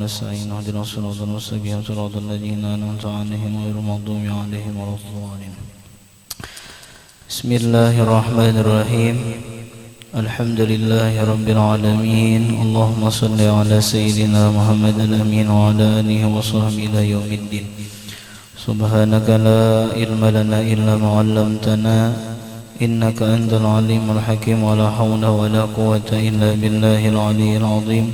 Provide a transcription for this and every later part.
ونستعين اهدنا الصراط المستقيم صراط الذين أنعمت عليهم غير المغضوب عليهم ولا الضالين. بسم الله الرحمن الرحيم. الحمد لله رب العالمين. اللهم صل على سيدنا محمد الأمين وعلى آله وصحبه إلى يوم الدين. سبحانك لا علم لنا إلا ما علمتنا إنك أنت العليم الحكيم. ولا حول ولا قوة إلا بالله العلي العظيم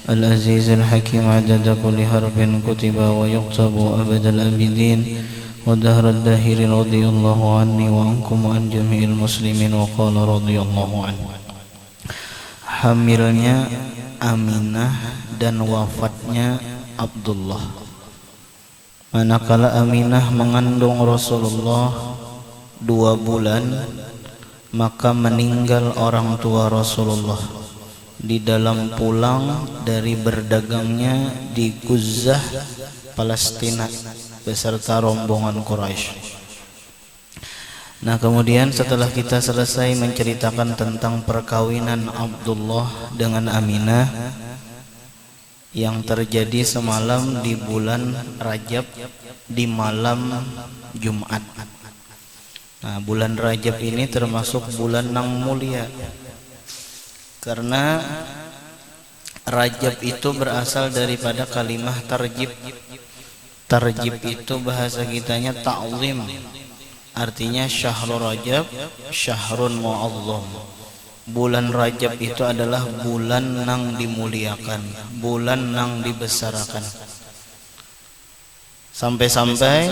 العزيز الحكيم. عدد كل حرف كتب ويكتب أبد الأبدين ودهر الداهر. رضي الله عني وعنكم وعن جميع المسلمين. وقال رضي الله عنه. Hamilnya Aminah dan wafatnya Abdullah. Manakala Aminah mengandung Rasulullah 2 bulan, maka meninggal orang tua Rasulullah di dalam pulang dari berdagangnya di Guzah, Palestina beserta rombongan Quraisy. Nah, kemudian setelah kita selesai menceritakan tentang perkawinan Abdullah dengan Aminah yang terjadi semalam di bulan Rajab di malam Jumat. Nah, bulan Rajab ini termasuk bulan yang mulia karena Rajab itu berasal daripada kalimah tarjib. Tarjib itu bahasa kitanya ta'zim, artinya syahrul Rajab, syahrun mu'azzam. Bulan Rajab itu adalah bulan yang dimuliakan, bulan yang dibesarkan. Sampai-sampai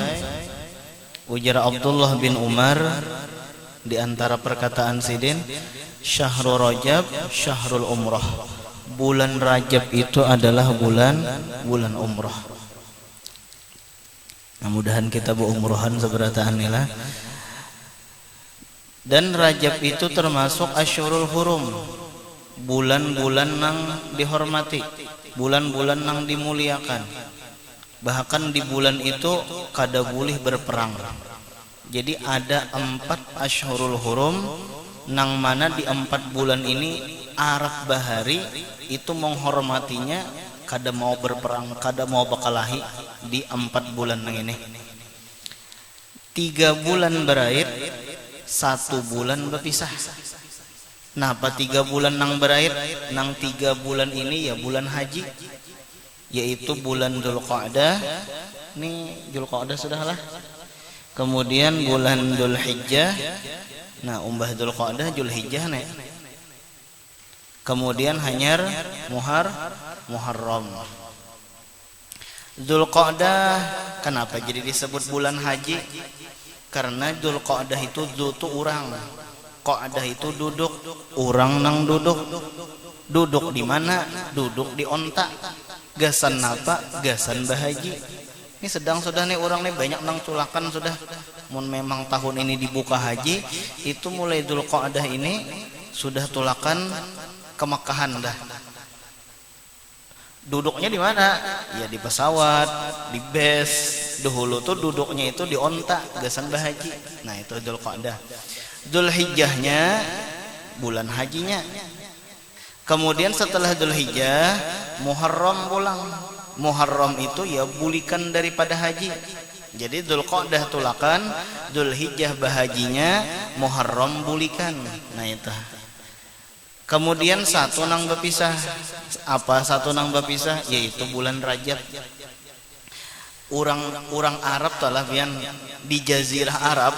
ujar Abdullah bin Umar di antara perkataan Sidin, syahrul Rajab, syahrul umrah. Bulan Rajab itu adalah bulan umrah. Nah, mudahan kita berumrohan seberataan nila. Dan Rajab itu termasuk Asyurul Hurum, bulan-bulan yang dihormati, bulan-bulan yang dimuliakan. Bahkan di bulan itu kada boleh berperang. Jadi ada 4 Asyurul Hurum, nang mana di 4 bulan ini Arab Bahari itu menghormatinya, kada mau berperang, kada mau bakalahi di 4 bulan yang ini. 3 bulan berair, 1 bulan berpisah. Nah, apa 3 bulan nang berair? Nang 3 bulan ini ya bulan haji, yaitu bulan Dzulqa'dah. Ini Dzulqa'dah sudahlah. Kemudian bulan Dzulhijjah. Nah, umbah Dzulqa'dah Dzulhijjah nih. Kemudian hanyar Muharram. Dzulqa'dah kenapa jadi disebut bulan haji? Karena Dzulqa'dah itu dzu tu urang, qa'dah itu duduk, urang nang duduk. Duduk di mana? Duduk di onta. Gasan apa? Gasan bahaji. Ini sedang sudah nih orang nih banyak nang culakan sudah. Mun memang tahun ini dibuka haji, itu mulai Dzulqa'dah ini sudah tulakan kemekahan dah. Duduknya di mana? Ya di pesawat, di bus. Dahulu tuh duduknya itu di onta, gasan bahaji. Nah, itu Dzulqa'dah. Dzulhijjahnya bulan hajinya. Kemudian setelah Dzulhijjah, Muharram pulang. Muharram itu ya bulikan daripada haji. Jadi Dzulqa'dah tulakan, Dzulhijjah bahajinya, Muharram bulikan. Nah, itu. Kemudian 1 nang berpisah. Apa 1 nang berpisah? Yaitu bulan Rajab. Orang Arab telah yang di Jazirah Arab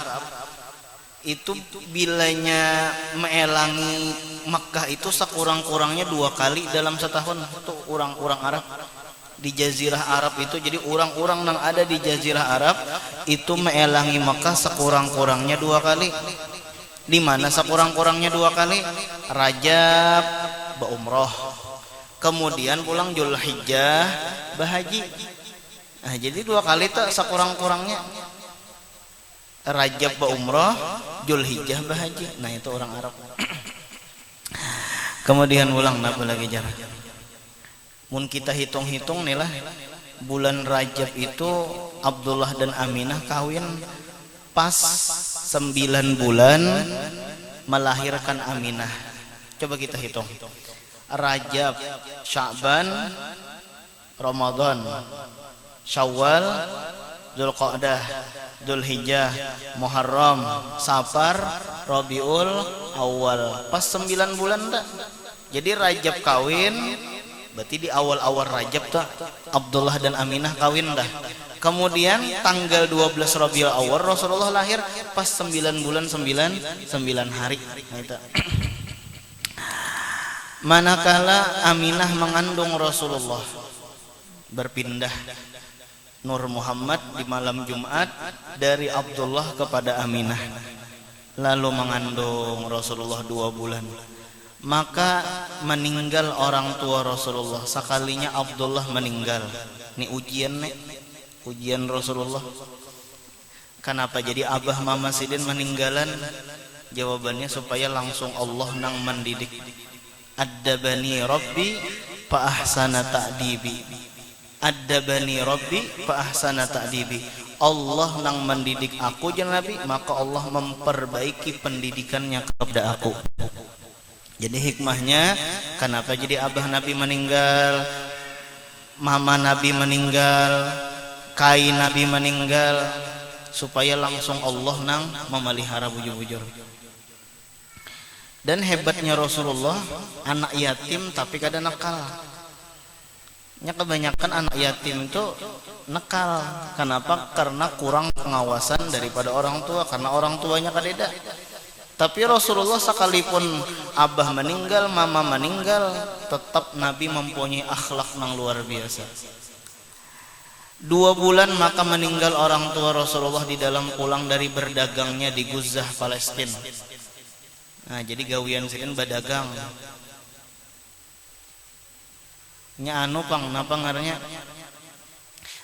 itu bilanya meelangi Makkah itu sekurang-kurangnya 2 kali dalam setahun. Itu orang Arab di Jazirah Arab itu. Jadi orang-orang yang ada di Jazirah Arab itu meelangi Makkah sekurang-kurangnya 2 kali. Di mana sekurang-kurangnya 2 kali? Rajab berumrah, kemudian pulang Dzulhijjah bahaji. Nah, jadi 2 kali tuh sekurang-kurangnya Rajab berumrah, Dzulhijjah bahaji. Nah, itu orang Arab. Kemudian ulang apa lagi jar? Mun kita hitung-hitung nih lah, bulan Rajab itu Abdullah dan Aminah kawin pas 9 bulan melahirkan Aminah. Coba kita hitung. Rajab, Sya'ban, Ramadan, Syawal, Dzulqa'dah, Dzulhijjah, Muharram, Safar, Rabiul Awal. Pas 9 bulan dah. Jadi Rajab kawin, berarti di awal-awal Rajab tuh Abdullah dan Aminah kawin dah. Kemudian tanggal 12 Rabiul Awal Rasulullah lahir, pas 9 bulan 9 hari. Nah, itu. Manakala Aminah mengandung Rasulullah, berpindah Nur Muhammad di malam Jumat dari Abdullah kepada Aminah, lalu mengandung Rasulullah 2 bulan. Maka meninggal orang tua Rasulullah. Sekalinya Abdullah meninggal. Ini ujian nih, ujian Rasulullah. Kenapa jadi abah mama sidin meninggalan? Jawabannya supaya langsung Allah nang mendidik. Addabani Rabbi fa ahsana ta'dibi. Addabani Rabbi fa ahsana ta'dibi. Allah nang mendidik aku jangan Nabi, maka Allah memperbaiki pendidikannya kepada aku. Jadi hikmahnya kenapa jadi abah Nabi meninggal, mama Nabi meninggal, kai Nabi meninggal, supaya langsung Allah nang memelihara bujur-bujur. Dan hebatnya Rasulullah, anak yatim tapi kada nakal. Ya, kebanyakan anak yatim itu nakal. Kenapa? Karena kurang pengawasan daripada orang tua, karena orang tuanya kadeda. Tapi Rasulullah sekalipun abah meninggal, mama meninggal, tetap Nabi mempunyai akhlak yang luar biasa. 2 bulan maka meninggal orang tua Rasulullah di dalam pulang dari berdagangnya di Guzah, Palestina. Nah, jadi gawian sidin badagang. Nya anu pang napa ngarannya?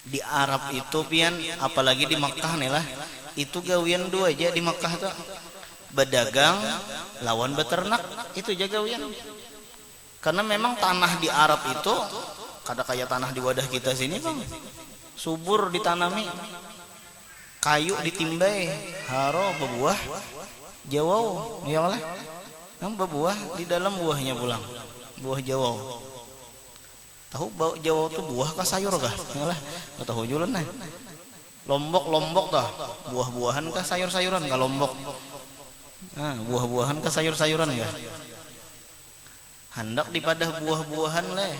Di Arab itu pian, apalagi di Makkah nih lah. Itu gawian 2 aja di Makkah tuh. Berdagang lawan beternak, itu jaga gawian. Karena memang tanah di Arab itu kada kayak tanah di wadah kita sini bang, subur ditanami, kayu ditimbai, haro berbuah, jawau, ya lah, yang berbuah di dalam buahnya pulang, buah jawau. Tahu bau jawau tuh buah kah sayur kah? Ya lah, nggak tahu jualan nih. Lombok dah, buah-buahan kah sayur-sayuran kah lombok? Nah, buah-buahan ke sayur-sayuran ya. Hendak dipadah buah-buahan leh.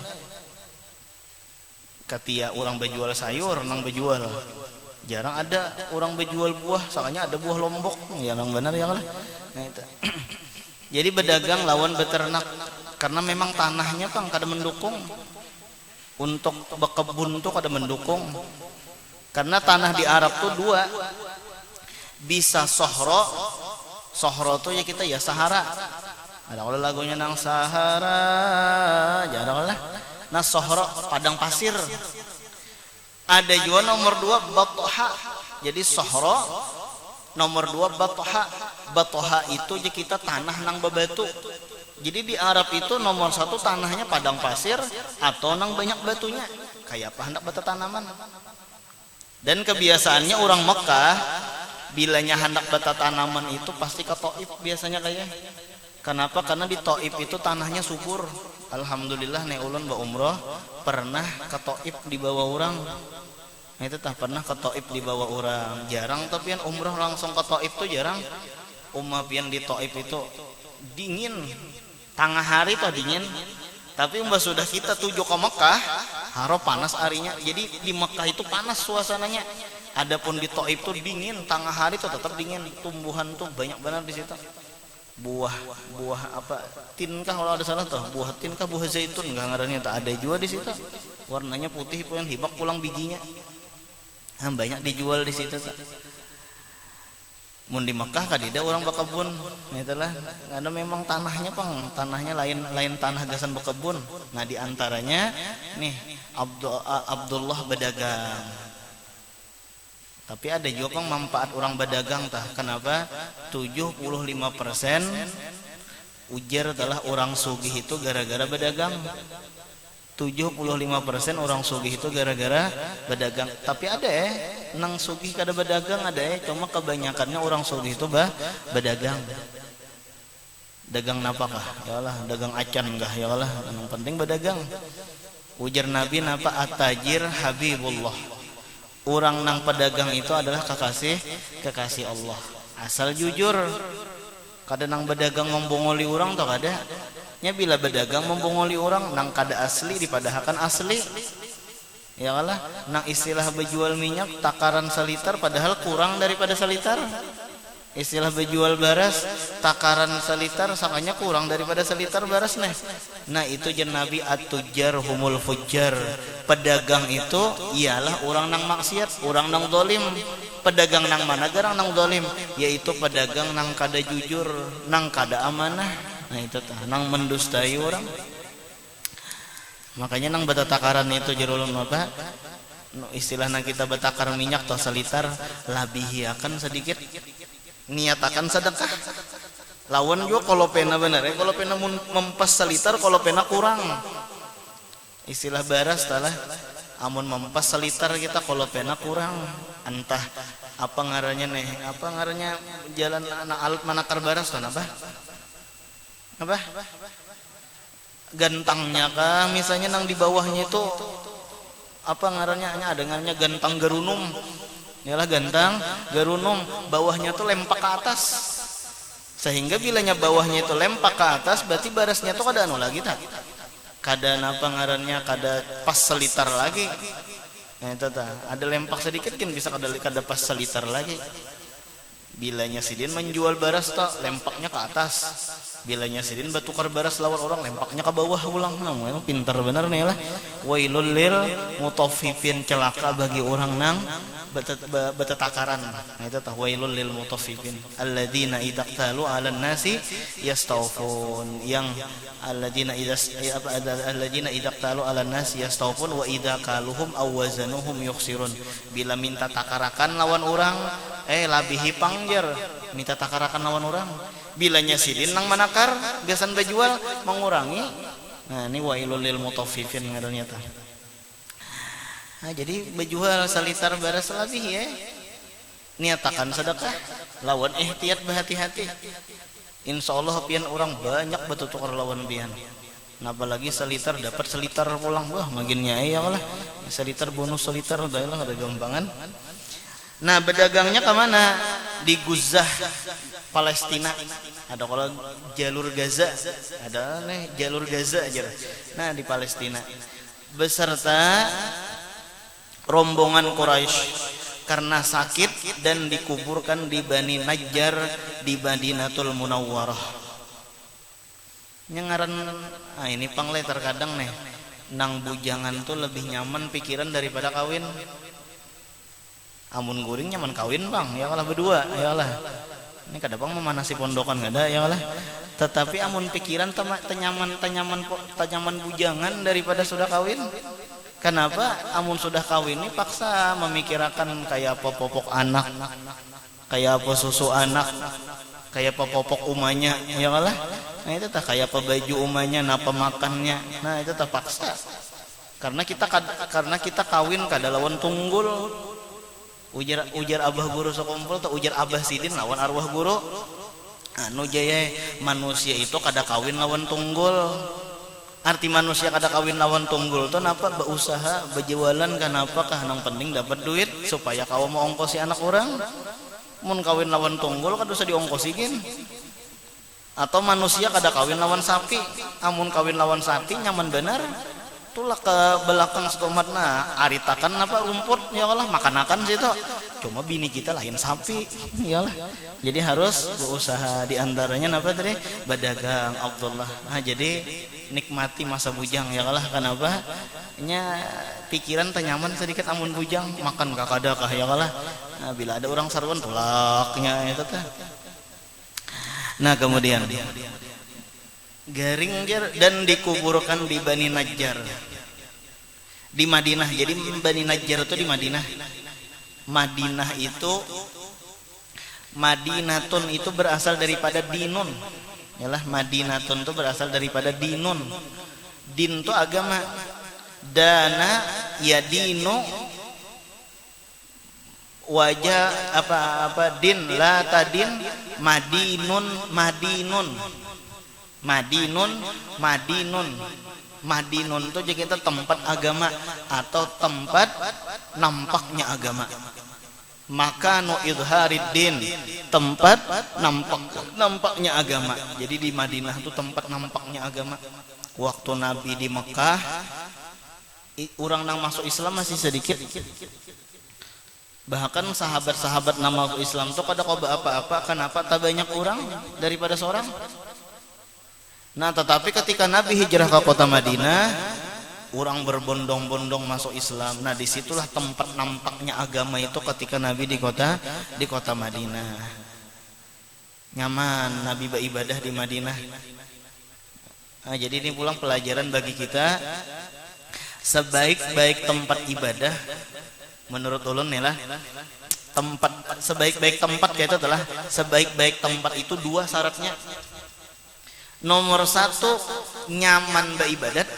Katia orang berjual sayur, nang berjual. Jarang ada orang berjual buah, soalnya ada buah lombok. Ya nang benar ya lah. Nah, itu. Jadi berdagang lawan beternak, karena memang tanahnya pang kada mendukung. Untuk berkebun tuh kada mendukung. Karena tanah di Arab tuh 2. Bisa sohro. Sohro tuh ya kita ya Sahara. Ada kalau lagunya nang Sahara, jarang lah. Nah sohro padang pasir. Ada juga nomor 2 Batha. Jadi sohro nomor 2 Batha. Batha itu ya kita tanah nang bebatu. Jadi di Arab itu nomor 1 tanahnya padang pasir atau nang banyak batunya. Kayak apa hendak bata tanaman. Dan kebiasaannya orang Mekah bilanya hendak bata tanaman itu pasti ke Taif biasanya kayak. Kenapa? Karena di Taif itu tanahnya subur. Alhamdulillah nek ulun ba umroh pernah ke Taif dibawa orang. Nah, itu tah pernah ke Taif dibawa orang. Jarang tapi yang umroh langsung ke Taif tuh jarang. Pian di Taif itu dingin. Tengah hari tuh dingin. Tapi umpah sudah kita tuju ke Mekah, haro panas arinya. Jadi di Mekah itu panas suasananya. Adapun di Taif itu dingin, tengah hari itu tetap dingin. Tumbuhan tuh banyak benar di situ. Buah apa? Tinkah kalau ada salah tuh, buah tinkah buah zaitun enggak ngarannya tak ada juga di situ. Warnanya putih pulang hibak pulang bijinya. Banyak dijual di situ. Mun di Mekah kadida orang berkebun. Itulah, karena memang tanahnya pang, tanahnya lain tanah gasan berkebun. Nah, di antaranya nih Abdullah berdagang. Tapi ada juga pang manfaat orang berdagang tah. Kenapa? 75% ujar adalah orang sugih itu gara-gara berdagang. 75% orang sugih itu gara-gara berdagang. Tapi ada nang sugih kada berdagang ada cuma kebanyakannya orang sugih itu berdagang. Dagang napakah? Ya Allah, dagang acan enggak? Ya Allah, yang penting berdagang. Ujar Nabi napa at-tajir habibullah. Orang nang pedagang itu adalah kekasih Allah. Asal jujur. Kada nang berdagang membongoli orang tau kada. Nya bila berdagang membongoli orang nang kada asli dipadahakan asli. Ya kalah, nang istilah berjual minyak takaran seliter padahal kurang daripada seliter. Istilah berjual baras takaran seliter sakanya kurang daripada seliter baras nih. Nah itu jen Nabi at-tujjar humul fujjar. Pedagang itu ialah orang nang maksiat, orang nang dolim. Pedagang nang mana garang nang dolim, yaitu pedagang nang kada jujur, nang kada amanah. Nah itu tah nang mendustai orang. Makanya nang bata takaran itu jerulun apa? Istilahna kita batakar minyak atau seliter labihiakan sedikit. Niatakan sedekah. Lawan juga kalau pena bener ya, kalau pena mempas seliter, kalau pena kurang. Istilah baras talah. Amun mempas seliter kita kalau pena kurang. Entah apa ngarannya nih? Apa ngarannya jalan anak alut manakar baras kan apa? Apa? Gantangnya kah? Misalnya nang di bawahnya itu apa ngarannya? Ada ngarannya gantang garunum. Yalah gantang garunum, bawahnya tuh lempak ke atas. Sehingga bilanya bawahnya itu lempak ke atas, berarti barasnya tuh kada anu lagi tak? Kada napa ngarannya, kada pas seliter lagi. Nah itu tak, ada lempak sedikit kan bisa kada pas seliter lagi. Bilanya sidin menjual baras tak, lempaknya ke atas. Bilanya sidin batukar baras lawan orang, lempaknya ke bawah ulang. Nah, memang pintar benar nih lah. Wailul lil mutaffifin, celaka bagi orang nang betetakaran. Nah itu tah wailul lil mutaffifin alladzina idza qtalu 'alan nasi yastawfun, yang alladzina idza qtalu 'alan nasi yastawfun wa idza kaluhum aw wazanuhum yukhsirun. Bila minta takarakan lawan orang labihi pangjer, minta takarakan lawan orang. Bilanya sidin nang manakar gasan bajual mengurangi. Nah ini wailul lil mutaffifin ngarannya tah. Nah, jadi berjual salitar baras lebih ya. Niatakan sedekah, lawan ihtiyat berhati-hati. Insya Allah pian orang banyak betul tukar lawan pian. Nah, apalagi seliter dapat seliter pulang, wah maginnya ya lah. Seliter bonus seliter udah lah ada gampangan. Nah bedagangnya kemana? Di Guzah, Palestina. Ada kalau jalur Gaza, ada nih jalur Gaza aja. Nah di Palestina beserta rombongan Quraisy karena sakit dan dikuburkan di Bani Najjar di Madinatul Munawwarah. Nyengaran ini pangle terkadang nih nang bujangan tuh lebih nyaman pikiran daripada kawin. Amun guring nyaman kawin bang, ya kalah berdua, ya kalah. Ini kadang bang memanasi pondokan nggak ada, ya kalah. Tetapi amun pikiran tanyaman bujangan daripada sudah kawin. Kenapa? Amun sudah kawin ini paksa memikirkan kayak apa popok anak, kayak apa susu anak, kayak apa popok umanya, ya kalah. Nah itu tak kayak apa baju umanya, napa makannya. Nah itu tak paksa. Karena kita kawin kada lawan tunggul. Ujar abah guru sekumpul atau ujar abah sidin lawan arwah guru. Anu jaya manusia itu kada kawin lawan tunggul. Arti manusia kada kawin lawan tunggul tuh napa berusaha berjualan kenapa kah nang penting dapat duit supaya kau mau ongkosi anak orang. Mun kawin lawan tunggul kada usah diongkosikin. Atau manusia kada kawin lawan sapi, amun kawin lawan sapi nyaman benar. Itulah ke belakang sekomatna aritakan apa rumput ya Allah makan situ. Cuma bini kita lain sapi ya Allah. Jadi harus berusaha diantaranya apa tadi berdagang Abdullah. Nah jadi nikmati masa bujang ya Allah. Kenapa? Nya pikiran tenyaman sedikit amun bujang makan kakada kah ya Allah. Nah, bila ada orang sarwan tulaknya itu teh. Nah kemudian garing dan dikuburkan di Bani Najjar di Madinah. Jadi Bani Najjar itu di Madinah. Madinah itu Madinatun itu berasal daripada dinun. Yalah Madinatun itu berasal daripada dinun. Din itu agama. Dana ya dinu wajah apa din la tadin Madinun. Madinun tuh jadi kita tempat agama atau tempat nampaknya agama. Makanu idhariddin, tempat nampaknya agama. Jadi di Madinah itu tempat nampaknya agama. Waktu Nabi di Mekah, orang nang masuk Islam masih sedikit. Bahkan sahabat-sahabat nang masuk Islam tuh kada koba apa-apa, kenapa tak banyak orang daripada seorang. Nah, tetapi ketika Nabi hijrah ke kota Madinah, orang berbondong-bondong masuk Islam. Nah, disitulah tempat nampaknya agama itu ketika Nabi di kota Madinah. Nyaman Nabi beribadah di Madinah. Nah, jadi ini pulang pelajaran bagi kita. Sebaik-baik tempat ibadah menurut ulun nih lah, tempat sebaik-baik tempat kayak itu adalah sebaik-baik tempat itu dua syaratnya. Nomor satu, nyaman beribadat.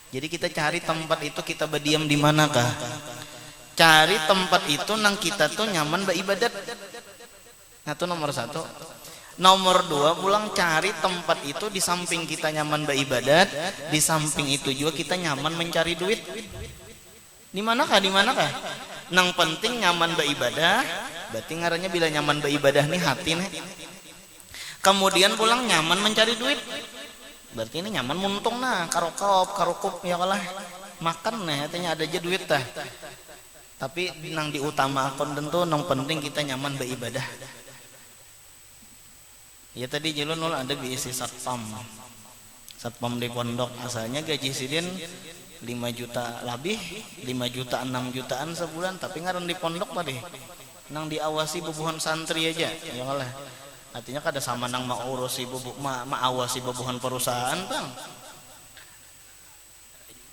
Jadi kita cari tempat itu kita berdiam di manakah? Cari tempat itu nang kita tuh nyaman beribadat. Nah, itu nomor satu. Nomor dua, pulang cari tempat itu di samping kita nyaman beribadat, di samping itu juga kita nyaman mencari duit. Di manakah? Di manakah? Nang penting nyaman beribadah, berarti ngarannya bila nyaman beribadah nih hati nih. Kemudian pulang nyaman mencari duit, berarti ini nyaman muntung nah karukup ya kalah makan nih artinya ada aja duit tah. Tapi nang diutama akon tentu nang penting kita nyaman beribadah. Ya tadi jelun nol ada biisi satpam di pondok, asalnya gaji sidin 5 juta lebih, 5 juta 6 jutaan sebulan, tapi ngaran di pondok tadi nang diawasi bubuhan santri aja ya kalah. Artinya kada sama nang maurusi maawasi bubuhan perusahaan bang.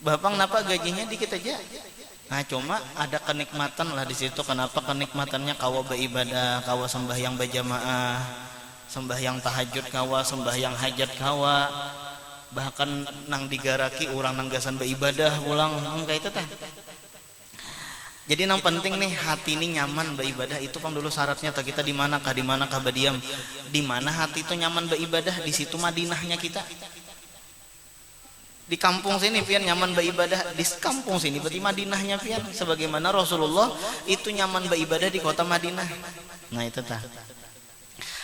Bapang napa gajinya dikit aja. Nah, cuma ada kenikmatan lah di situ. Kenapa kenikmatannya? Kawa beribadah, kawa sembahyang berjamaah, sembahyang tahajud kawa, sembahyang hajat kawa. Bahkan nang digaraki orang nang gasan beribadah ulang kayak itu teh. Jadi yang penting nih hati ini nyaman beribadah itu pang dulu syaratnya. Kita di manakah berdiam, di mana hati itu nyaman beribadah, di situ Madinahnya kita. Di kampung sini pian nyaman beribadah, di kampung sini berarti Madinahnya pian. Sebagaimana Rasulullah itu nyaman beribadah di kota Madinah. Nah itu tah.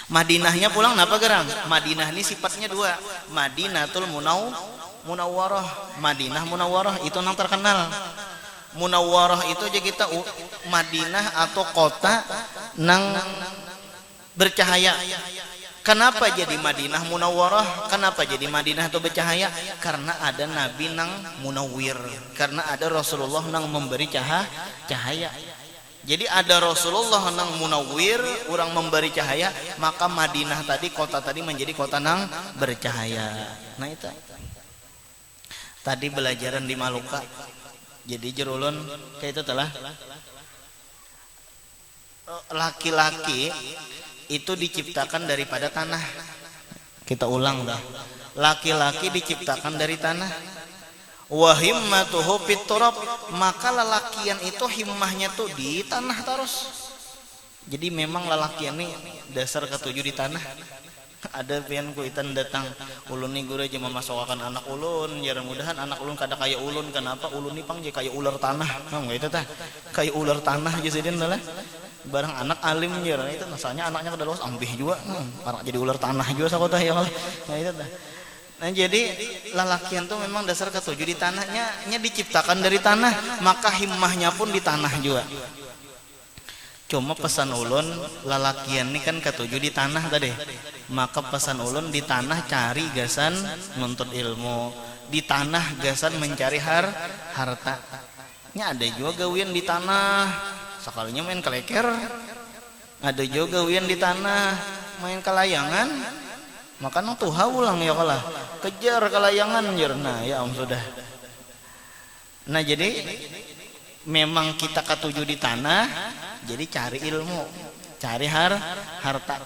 Madinahnya pulang napa gerang? Madinah ini sifatnya dua. Madinatul Munawwarah, Madinah Munawwarah itu yang terkenal. Munawwarah itu aja kita Madinah atau kota nang bercahaya. Kenapa jadi Madinah Munawwarah? Kenapa jadi Madinah itu bercahaya? Karena ada Nabi nang munawwir, karena ada Rasulullah nang memberi cahaya. Jadi ada Rasulullah nang munawwir, orang memberi cahaya, maka Madinah tadi, kota tadi menjadi kota nang bercahaya. Nah itu tadi belajaran di Maluka. Jadi jerulun kayak itu telah laki-laki itu diciptakan daripada tanah. Kita ulang dah. Laki-laki diciptakan dari tanah. Wa himmatuhu fit turab, maka lelakian itu himmahnya tuh di tanah terus. Jadi memang lelakian ini dasar ketujuh di tanah. Ada pian kuitan datang ulun nih guru aja memasukkan anak ulun, ya mudahan anak ulun kada kayak ulun. Kenapa? Ulun nih pang jadi kayak ular tanah. Nah itu tah kayak ular tanah aja sidin lah. Barang anak alim ya itu nasanya anaknya kada luas ambih juga. Anak jadi ular tanah juga sakota ya. Nah itu tah. Nah jadi lelakian tuh memang dasar ketujuh di tanahnya, diciptakan dari tanah, maka himmahnya pun di tanah juga. Cuma pesan ulun lelakian ini kan ketujuh di tanah tadi, maka pesan ulun di tanah cari gasan nuntut ilmu, di tanah gasan mencari harta. Nya ada juga gawian di tanah sekalinya main keleker, ada juga gawian di tanah main kelayangan. Maka nang tuha ulang ya kalah kejar kelayangan jerna ya sudah. Nah jadi memang kita ketujuh di tanah, jadi cari ilmu, cari harta.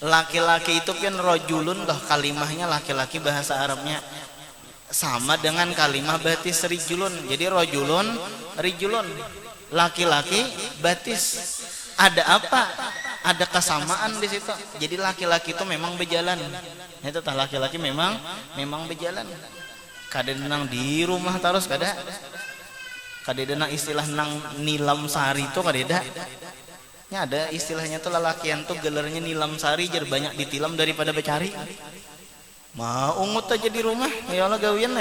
Laki-laki itu kan rojulun loh, kalimahnya laki-laki bahasa Arabnya sama dengan kalimah batis rijulun. Jadi rojulun, rijulun, laki-laki, batis. Ada apa? Ada kesamaan di situ. Jadi laki-laki itu memang berjalan. Itu tah laki-laki memang berjalan. Kada nang di rumah terus kada nang istilah nang nilam sari itu kada ada istilahnya tuh lalakian tuh gelarnya nilam sari jar banyak ditilam daripada becari. Mau ungut aja di rumah ya Allah gawian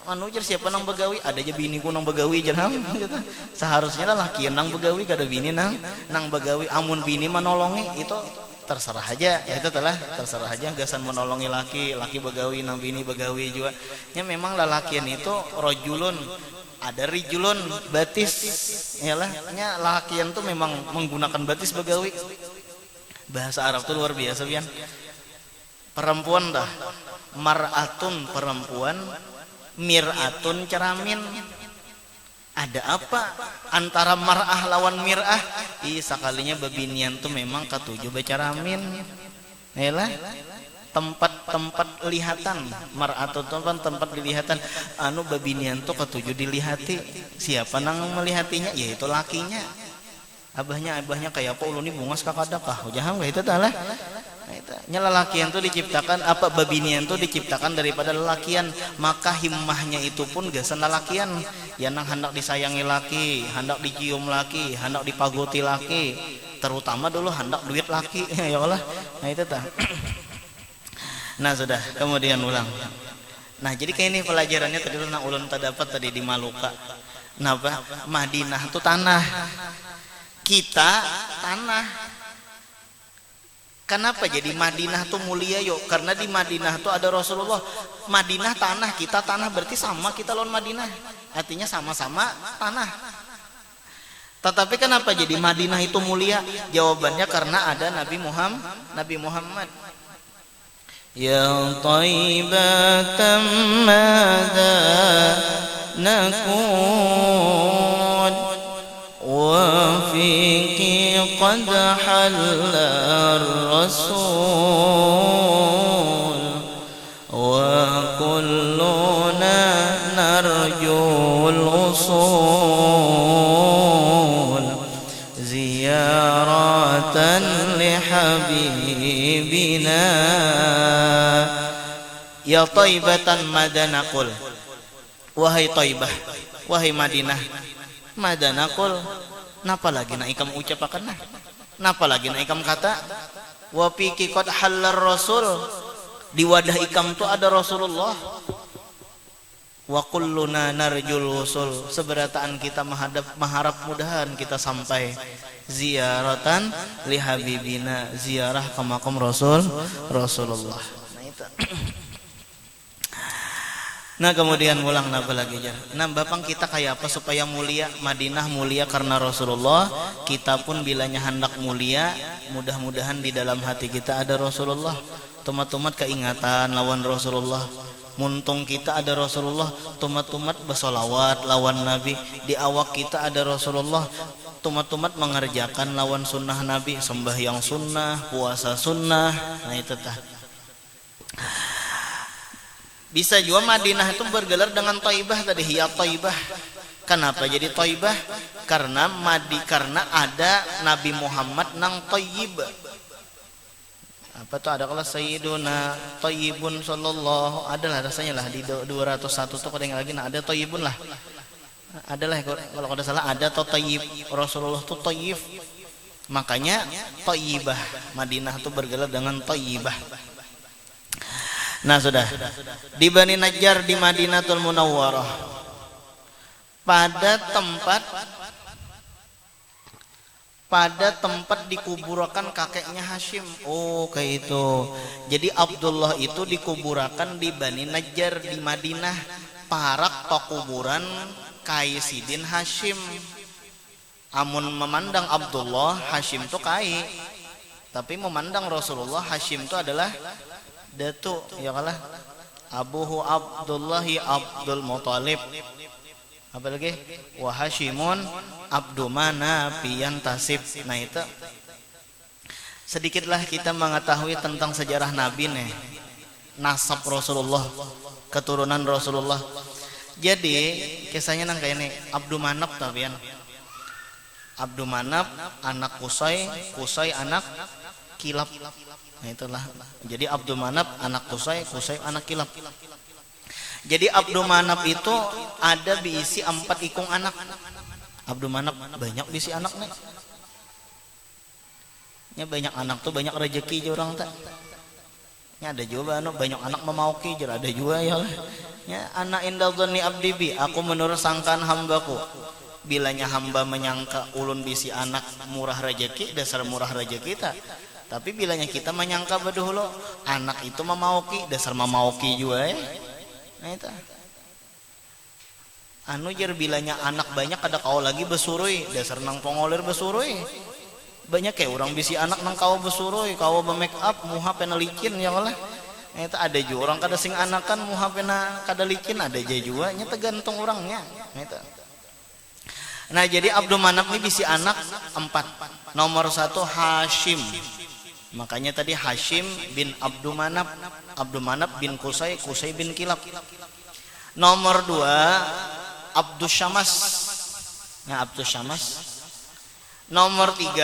anu jar siapa nang begawi ada aja biniku nang begawi jar gitu. Seharusnya lalakian nang begawi kada bini nang begawi. Amun bini menolongi itu terserah aja ya, itu telah terserah aja gasan menolongi laki begawi nang bini begawi juga nya. Memang lalakian itu rojulun ada rijulun batis yalah nya. Lalakian tuh memang menggunakan batis begawi. Bahasa Arab tuh luar biasa pian. Perempuan dah mar'atun perempuan, mir'atun ceramin. Ada apa antara mar'ah lawan mir'ah? Sakalinya babinian tuh memang katujuh becaramin. Yalah tempat lihatan. Mar'atun tempat dilihatan. Anu babinian tuh katujuh dilihati. Siapa nang melihatinya? Yaitu lakinya. Abahnya kayak apa uluni bungas kakadakah? Jangan enggak itu talah. Nya lelakian tuh diciptakan apa babinian tuh diciptakan daripada lelakian, maka himmahnya itu pun gasan lelakian. Ya nang hendak disayangi laki, hendak dicium laki, hendak dipagoti laki, terutama dulu hendak duit laki. Ya Allah. Nah itu tah. Nah sudah, kemudian ulang. Nah jadi kayak ini pelajarannya tadi nang ulun terdapat tadi di Maluka. Nah Madinah itu tanah, kita tanah. Kenapa jadi Madinah tuh mulia yuk? Karena di Madinah tuh ada Rasulullah. Madinah tanah, kita tanah, berarti sama kita lawan Madinah. Artinya sama-sama tanah. Tetapi kenapa jadi Madinah itu mulia? Jawabannya karena ada Nabi Muhammad. Ya Taibatan madza nakun wa fiqi qad halla الرسول وكلنا نرجو الوصول زيارة لحبيبنا يا طيبة ماذا نقول. Wahai Taibah, wahai Madinah, mada naqul, napa lagi nak ikam ucapakan nah? Napa lagi nak ikam kata? Wa fiki qad hallar rasul, di wadah ikam tu ada Rasulullah. Wa kulluna narjul wusul, seberataan kita mengharap mudahan kita sampai ziaratan li habibina, ziarah ke makam Rasulullah. Nah itu. Nah kemudian ulang napa lagi jar. Nah bapang kita kayak apa supaya mulia? Madinah mulia karena Rasulullah. Kita pun bilanya hendak mulia, mudah-mudahan di dalam hati kita ada Rasulullah. Tumat-tumat keingatan lawan Rasulullah. Muntung kita ada Rasulullah. Tumat-tumat bersolawat lawan Nabi. Di awak kita ada Rasulullah. Tumat-tumat mengerjakan lawan sunnah Nabi. Sembahyang sunnah, puasa sunnah. Nah itu tah. Bisa juga Madinah itu bergelar dengan Taibah tadi, hiya Taibah. Kenapa jadi Taibah? Karena ada Nabi Muhammad nang Taib. Apa tuh ada kalau Sayyiduna Taibun sallallahu, adalah rasanya lah di 201 tuh kadang lagi ada Taibun lah. Adalah kalau kada salah ada Taib, Rasulullah tuh Taib. Makanya Taibah, Madinah tuh bergelar dengan Taibah. Nah sudah di Bani Najjar di Madinatul Munawwarah pada tempat dikuburakan kakeknya Hashim. Oh kayak itu. Jadi Abdullah itu dikuburakan di Bani Najjar di Madinah, parak pakuburan Kaisidin Hashim. Amun memandang Abdullah, Hashim itu kai, tapi memandang Rasulullah, Hashim itu adalah datu, ya kalah. Abuhu Abdullahi Abdul Muthalib. Apa lagi? Wa Hashimun Abdu Manaf yantasib. Nah itu sedikitlah kita mengetahui tentang sejarah Nabi nih, nasab Rasulullah, keturunan Rasulullah. Jadi kisahnya nang kayak nih, Abdu Manaf tabian. Abdu Manaf anak Qusay, Qusay anak Kilab. Nah itulah. Jadi Abdul Manaf anak Qusay, Qusay anak Kilab. Jadi Abdul Manaf itu ada diisi 4 ikung anak. Abdul Manaf banyak bisi anak nih. Nya banyak anak tuh banyak rezeki je orang tak. Nya ada juga banyak anak memauki je ada juga ya. Nya anak indah dzanni abdi bi, aku menurut sangkaan hambaku. Bilanya hamba menyangka ulun bisi anak murah rezeki, dasar murah rezeki kita. Tapi bilanya kita menyangka beduhlo anak itu memauki, dasar memauki juga ya. Nah itu. Anu jer bilanya anak banyak ada kau lagi besurui, dasar nang pongolir besurui. Banyak kayak orang bisi anak nang kau besurui, kau be-make up, muha pena licin ya Allah. Nah itu ada juga orang kada sing anakan muha pena kada licin, ada aja juga nya tergantung orangnya. Nah itu. Nah jadi Abdul Manaf ini bisi anak 4. Nomor 1 Hashim. Makanya tadi Hashim bin Abdul Manaf bin Qusay, Qusay bin Kilab. Nomor 2 Abdus Syamas. Nah Abdus Syamas. Nomor 3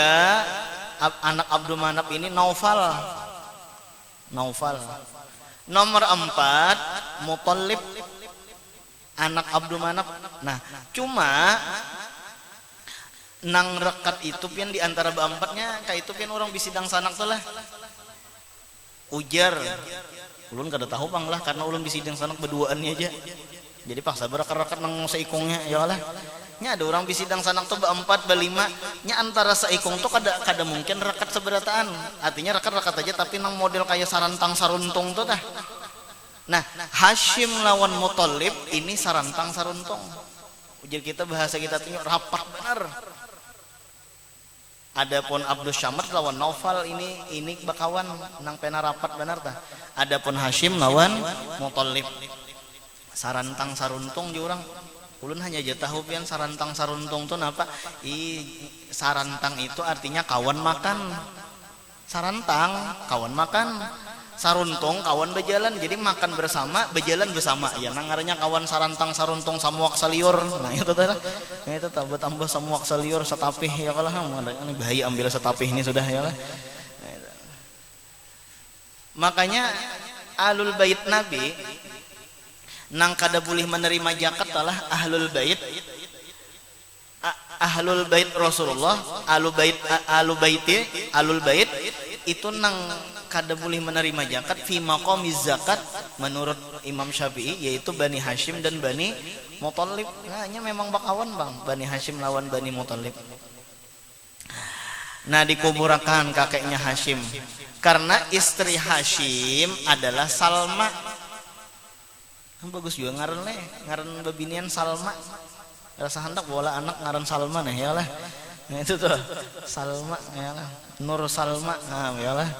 anak Abdul Manaf ini Naufal. Nomor 4 Muthalib anak Abdul Manaf. Nah cuma nang rekat itu pian di antara beempatnya kayak itu pian orang bisidang sanak tuh lah ujar ulun kada tahu bang lah karena ulun bisidang sanak berduaannya aja jadi paksa berekat-rekat nang seikungnya ya lah nya ada orang bisidang sanak tuh beempat belima nya antara seikung tuh kada mungkin rekat seberataan artinya rekat aja tapi nang model kayak sarantang saruntung tuh dah. Nah Hashim lawan Muthalib ini sarantang saruntung ujar kita bahasa kita tuh rapat benar. Adapun Abdus Syamad lawan Naufal ini bakawan nang pena rapat benar tah. Adapun Hashim lawan Muthalib sarantang saruntung je urang. Ulun hanya aja tahu pian sarantang saruntung tuh napa? Sarantang itu artinya kawan makan. Sarantang kawan makan. Saruntung kawan berjalan jadi makan bersama berjalan bersama ya nang ngarannya kawan sarantang saruntung samuak saliur nah itu tah nah itu tambah samuak saliur setapih ya kalah ini bahaya ambil setapih ini sudah ya lah makanya ahlul bait Nabi nang kada boleh menerima zakat talah ahlul bait Rasulullah ahlul bait itu nang kada boleh menerima zakat fi maqamiz zakat menurut Imam Syafi'i yaitu Bani Hashim dan Bani Muthalib. Nah, nya memang bakawan bang Bani Hashim lawan Bani Muthalib. Nah dikuburakan kakeknya Hashim karena istri Hashim adalah Salma. Bagus juga ngaran babinian Salma. Rasa hendak bola anak ngaran Salma nah ya lah. Nah itu tuh Salma ya lah. Nur Salma nah ya lah.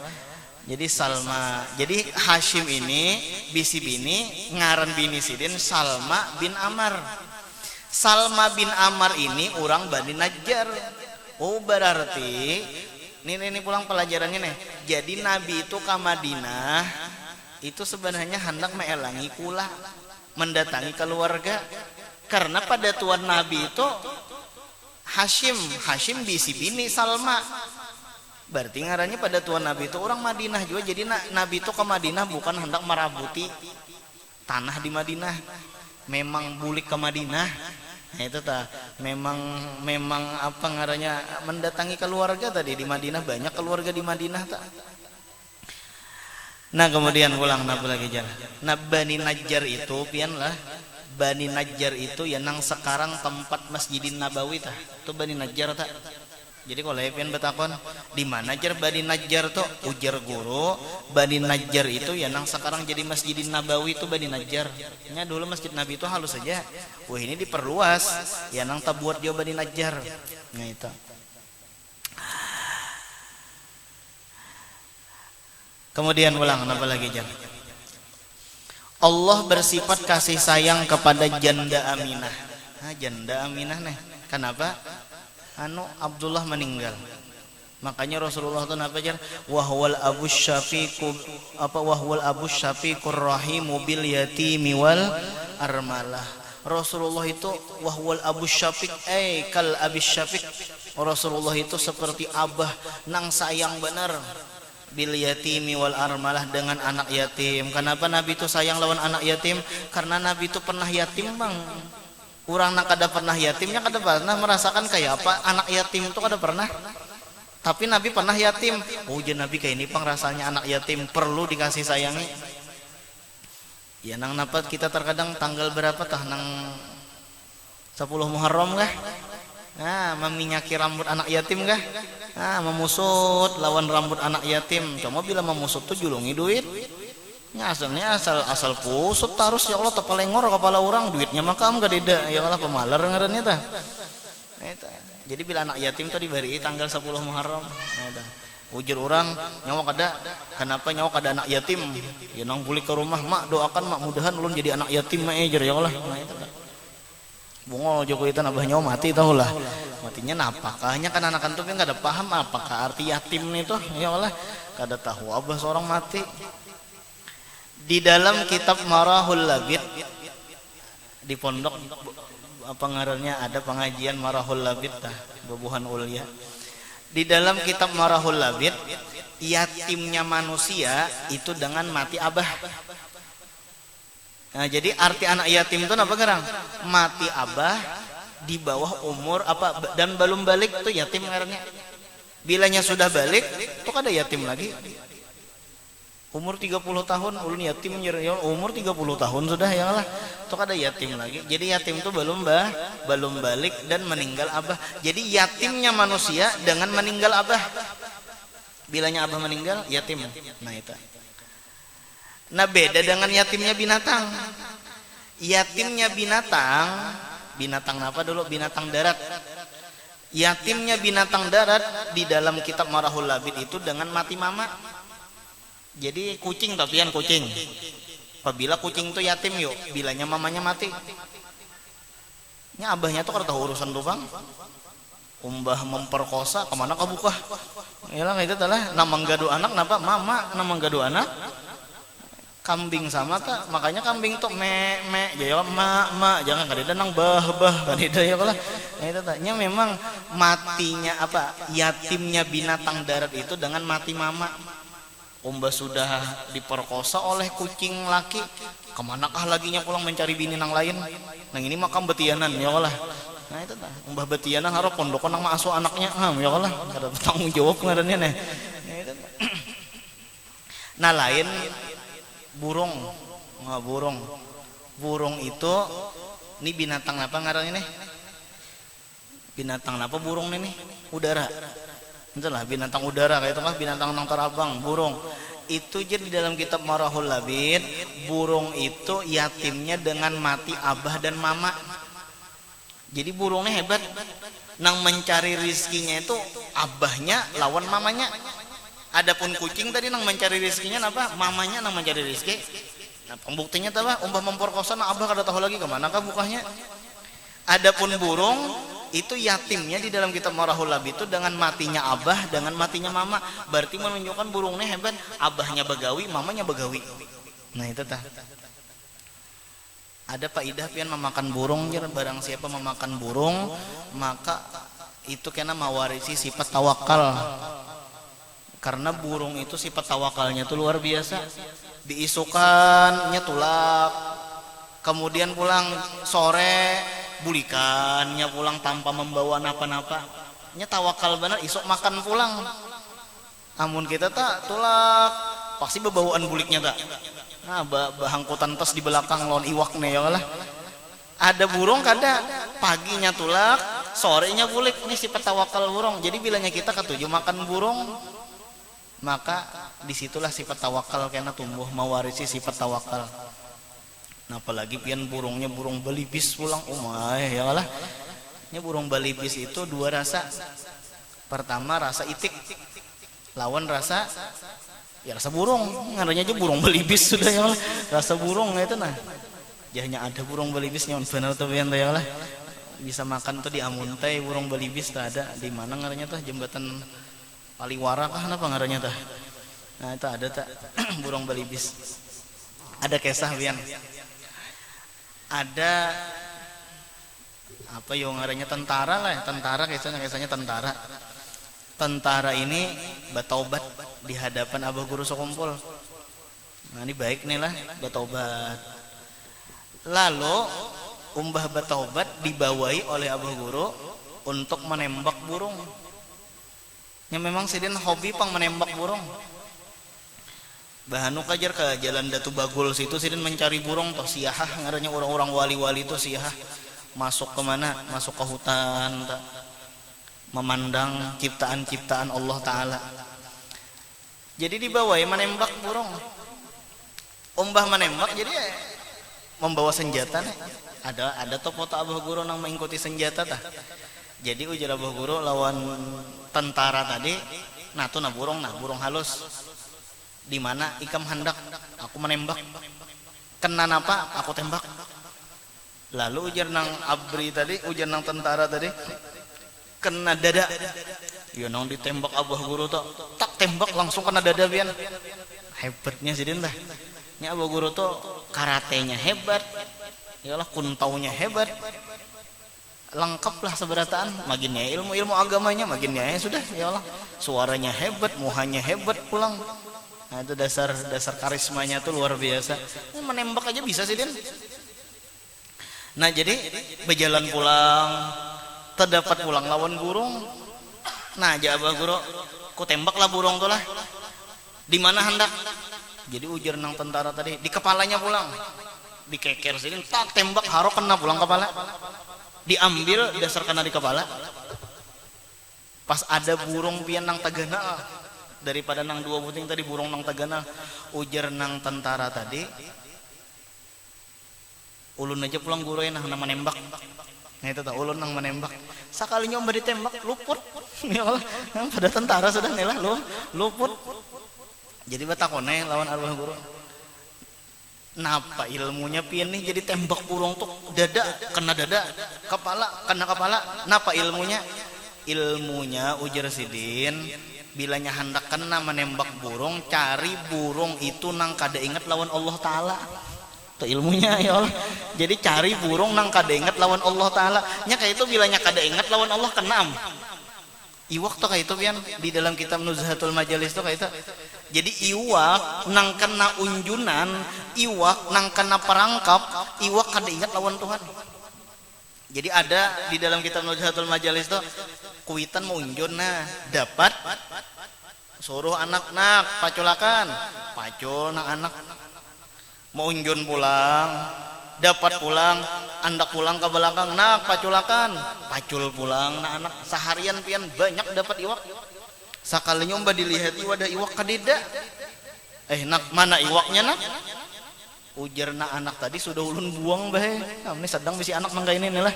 Jadi Salma, jadi Hashim ini bisi bini ngaran bini sidin Salma bin Amar. Salma bin Amar ini orang Bani Najjar. Oh berarti ini pulang pelajarannya nih. Jadi Nabi itu ke Madinah itu sebenarnya hendak meelangi kula mendatangi keluarga karena pada tuan Nabi itu Hashim bisi bini Salma. Berarti ngarannya pada tuan Nabi itu orang Madinah juga. Jadi Nabi itu ke Madinah bukan hendak merabuti tanah di Madinah. Memang bulik ke Madinah. Nah itu tah. Memang apa ngarannya mendatangi keluarga tadi di Madinah banyak keluarga di Madinah tak. Nah kemudian pulang nabi lagi jalan. Nah Bani Najjar itu pian lah. Bani Najjar itu ya nang sekarang tempat Masjidin Nabawi tah. Itu Bani Najjar tak. Jadi kalau pian betakon di mana jar Bani Najjar tuh ujar guru Bani Najjar itu ya nang sekarang jadi Masjidin Nabawi itu Bani Najjar. Nya dulu Masjid Nabi itu halus saja. Wah ini diperluas ya nang tabuat jauh Bani Najjar. Nah itu. Kemudian ulang apa lagi jar? Allah bersifat kasih sayang kepada janda Aminah. Nah, janda Aminah nih. Kenapa? Abdullah meninggal. Makanya Rasulullah itu apa aja? Wahwal abus syafiqu wahwal abus syafiqur rahimu bil yatimi wal armalah. Rasulullah itu wahwal abus syafiq kal abis syafiq. Rasulullah itu seperti abah nang sayang benar. bil yatimi wal armalah, dengan anak yatim. Kenapa Nabi itu sayang lawan anak yatim? Karena Nabi itu pernah yatim bang. Orang nak kada pernah yatimnya kada pernah merasakan kayak apa anak yatim itu kada pernah. Tapi Nabi pernah yatim. Oh jadi Nabi kayak ini pang rasanya anak yatim perlu dikasih sayangi. Ya nang napat kita terkadang tanggal berapa tah nang 10 Muharram kah? Nah, meminyaki rambut anak yatim kah? Nah, memusut lawan rambut anak yatim. Cuma bila memusut tuh julungi duit. Ya asalnya asal pusut terus ya Allah tepalengor kepala orang duitnya makam gak deda ya Allah pemalar ngarannya tah. Jadi bila anak yatim tuh diberi tanggal 10 Muharram. Nah, ujur orang nyawa kada, kenapa nyawa kada anak yatim? Ya nang balik ke rumah mak doakan mak mudahan ulun jadi anak yatim mak ejer ya Allah. Nah itu kan. Bungol Jokowi itu nabah nyawa mati tahu lah. Matinya napakahnya kan anak antum yang kada paham apakah arti yatim itu ya Allah. Kada tahu abah seorang mati. Di dalam kitab Marahul Labid di pondok apa ngarannya ada pengajian Marahul Labid tah Babuhan Ulia. Di dalam kitab Marahul Labid, yatimnya manusia itu dengan mati abah. Nah, jadi arti anak yatim itu apa gerang? Mati abah di bawah umur apa dan belum balik tuh yatim ngarannya. Bilanya sudah balik, tuh kada yatim lagi. Umur 30 tahun ulun yatim umur 30 tahun sudah ya Allah. Itu kada yatim lagi. Jadi yatim itu belum balik dan meninggal abah. Jadi yatimnya manusia dengan meninggal abah. Bilanya abah meninggal yatim. Nah itu. Nah beda dengan yatimnya binatang. Yatimnya binatang apa dulu? Binatang darat. Yatimnya binatang darat di dalam kitab Marahul Labid itu dengan mati mama. Jadi kucing tapian kucing. Apabila kucing itu yatim yuk, bilanya mamanya mati. Nya abahnya tuh kada tahu urusan tuh bang. Umbah memperkosa kemana kabuka? Yalah itu telah namang gadu anak napa mama namang gadu anak. Kambing sama tak, makanya kambing tuh me jadi ma jangan kada nang bah kan itu ya kalau itu tanya memang matinya apa yatimnya binatang darat itu dengan mati mama. Umbah sudah diperkosa oleh kucing laki, kemanakah laginya pulang mencari bini nang lain? Nang ini makam betianan ya Allah. Nah itu dah, umbah betianan harap pondok nang asuh anaknya, ya Allah, kada tanggung jawab ngarannya nih. Nah lain burung, burung itu, ini binatang apa ngarannya nih? Binatang apa burung ini? Udara. Itulah binatang udara kayak itu mah binatang nang terabang burung itu jadi di dalam kitab Marahul Labid burung itu yatimnya dengan mati abah dan mama. Jadi burungnya hebat nang mencari rizkinya itu abahnya lawan mamanya. Adapun kucing tadi nang mencari rizkinya apa mamanya nang mencari rizki. Nah pembuktinya apa umpah memperkosa nah abah kada tahu lagi kemana kah bukanya. Adapun burung itu yatimnya di dalam kitab Marahul Labid itu dengan matinya abah dengan matinya mama, berarti menunjukkan burungnya hebat, abahnya begawi mamanya begawi. Nah itu tah ada faidah pian memakan burung. Barang siapa memakan burung maka itu kena mewarisi sifat tawakal, karena burung itu sifat tawakalnya itu luar biasa. Diisukannya tulak, kemudian pulang sore bulikannya pulang tanpa membawa napa-napa. Nya tawakal benar isok makan pulang. Amun kita tak tulak pasti bebawaan buliknya tak. Nah bahangkutan tas di belakang lawan iwak nih ya lah. Ada burung kada paginya tulak, sorenya bulik. Ini sifat tawakal burung. Jadi bilanya kita ketujuh makan burung, maka disitulah sifat tawakal kena tumbuh mewarisi sifat tawakal. Nah, apalagi pian burungnya burung balibis pulang umay ya lah. Ini burung balibis itu dua rasa. Pertama rasa itik lawan rasa ya rasa burung. Ngarannya aja burung balibis sudah ya lah. Rasa burung itu nah. Jahnya ada burung balibis nyaman benar tuh pian ya lah. Bisa makan tuh di Amuntai burung balibis tuh ada di mana ngarannya tuh jembatan Paliwara kah apa ngarannya tuh. Nah, itu ada tak burung balibis. Ada kisah pian. Ada apa yang ngarannya tentara lah, tentara kisahnya tentara ini bertaubat di hadapan abah guru sekumpul. Nah ini baik nih lah bertobat. Lalu umbah bertobat dibawahi oleh abah guru untuk menembak burung. Yang memang sidin hobi pang menembak burung. Bahanu kajar ke jalan Datu Bagul situ sidin mencari burung toh siahah ngarannya orang-orang wali-wali itu siahah masuk ke mana? Masuk ke hutan memandang ciptaan-ciptaan Allah Ta'ala. Jadi dibawahi menembak burung. Umbah menembak jadi membawa senjata nih. Ada tuh foto abah guru nang mengikuti senjata tah. Jadi ujar abah guru lawan tentara tadi, nah tuh burung halus. Di mana ikam hendak aku menembak. Kena apa? Aku tembak. Lalu ujar nang abri tadi, ujar nang tentara tadi, kena dada. Ya nang ditembak abah guru tuh, tak tembak langsung kena dada pian. Hebatnya sidin dah. Nya abah guru tuh karatenya hebat. Yalah kuntaunya hebat. Lengkap lah seberataan, maginnya ilmu agamanya maginnya sudah ya Allah, suaranya hebat, muhanya hebat pulang. Nah itu dasar karismanya tuh luar biasa. Menembak aja bisa sih Din. Nah jadi berjalan pulang, terdapat pulang lawan burung. Nah jawab guru, ku tembaklah burung tuh lah. Di mana hendak? Jadi ujar nang tentara tadi, di kepalanya pulang. Dikeker sini, tak tembak haro kena pulang kepala. Diambil dasar kena di kepala. Pas ada burung pian nang tagana, daripada nang dua buting tadi burung nang tagana, ujar nang tentara tadi, ulun aja pulang guru nang menembak. Nah itu tak ulun nang menembak. Sekali nyoba ditembak luput. Ya Allah, pada tentara sudah nih lah luput. Jadi batakone lawan arwah guru. Napa ilmunya pian nih jadi tembak burung tuh dada kena dada, kepala kena kepala. Napa ilmunya? Ilmunya ujar sidin, bilanya hendak kena menembak burung, cari burung itu nang kada ingat lawan Allah Ta'ala. Itu ilmunya ya Allah. Jadi cari burung nang kada ingat lawan Allah Ta'ala. Nya kayak itu bilanya kada ingat lawan Allah kena iwak tuh kayak itu pian di dalam kitab Nuzhatul Majalis tuh kayak itu. Jadi iwak nang kena unjunan, iwak nang kena perangkap, iwak kada ingat lawan Tuhan. Jadi ada di dalam kitab Nuzhatul Majalis tuh kuitan mau unjun, nah dapat suruh anak-anak paculakan, pacul nang anak mau unjun pulang, dapat pulang, andak pulang ke belakang, nak paculakan, pacul pulang, nah anak seharian pian banyak dapat iwak. Sakalinya mbak dilihat ada iwak kadeda. Nak mana iwaknya nak? Ujar na anak tadi sudah ulun buang bahe. Ini sedang bisi anak mangga ini nih lah.